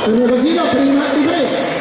Per così la prima ripresa.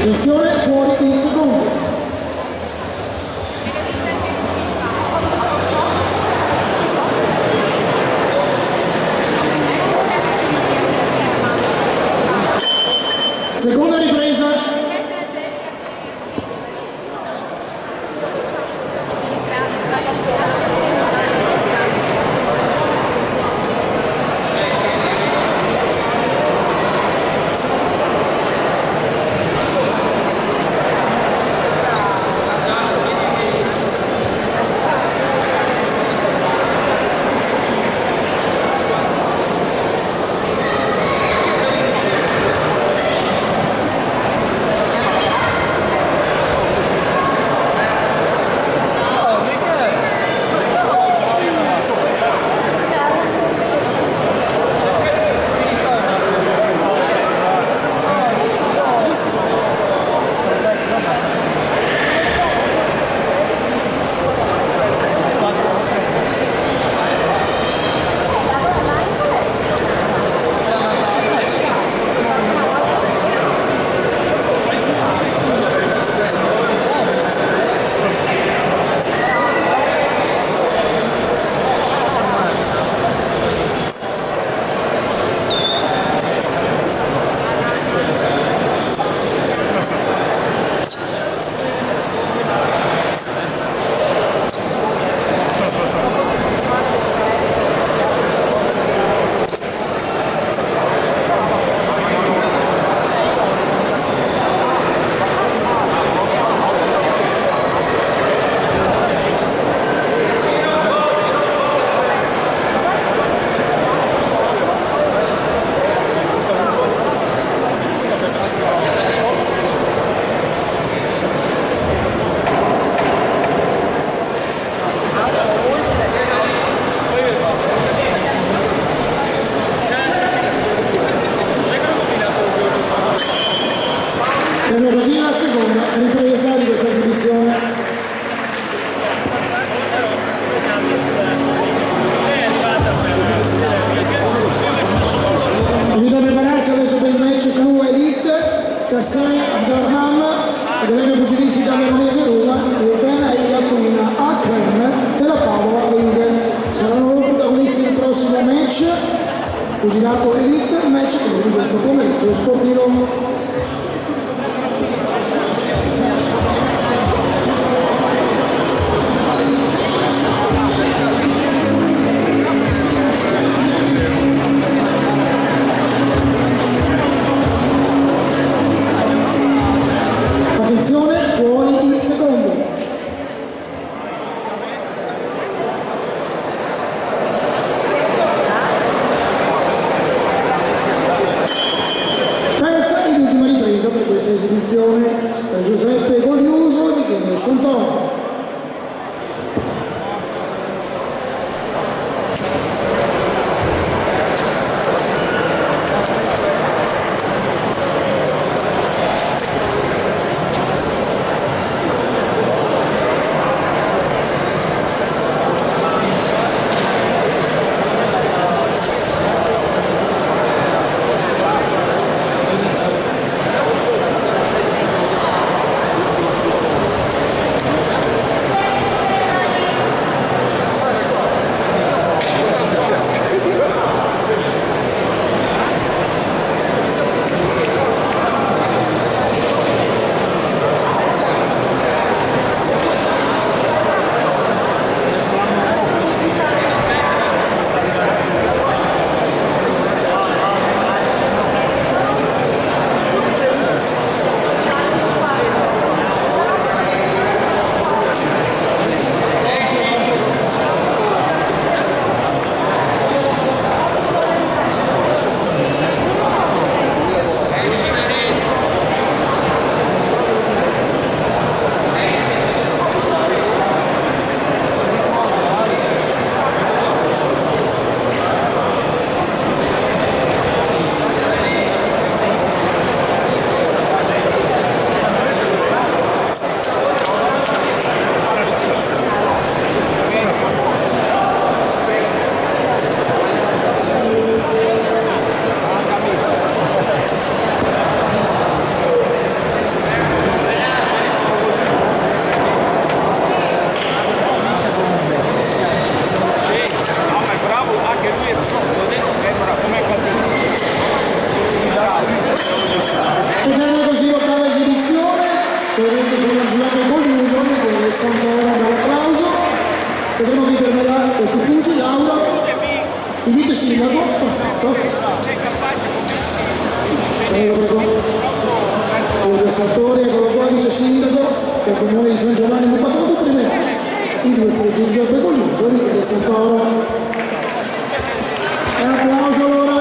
Attenzione, fuori il secondo. Seconda ripresa. Per così la seconda ripresa di questa esibizione. Invito a prepararsi adesso per il match Clou Elite, Kassai Abdarham dell'Eco Pugilistica Veronese Roma e Ben Queen Akram della Power Ring. Saranno loro protagonisti del prossimo match, pugilato Elite, match di questo pomeriggio sportivo. Attenzione, fuori il secondo. Terza ed ultima ripresa per questa esibizione per Giuseppe Gogliuso di Chiesa Sant'Antonio. e Santoro, un bel applauso. Vedremo chi fermerà questi pugili, Laura, il vice sindaco, perfetto. Prego, Fulvio Sartori, eccolo qua, vice sindaco del comune di San Giovanni di Padova, prima i due fuggi Giuseppe Coluso, Michele Santoro. E applauso allora.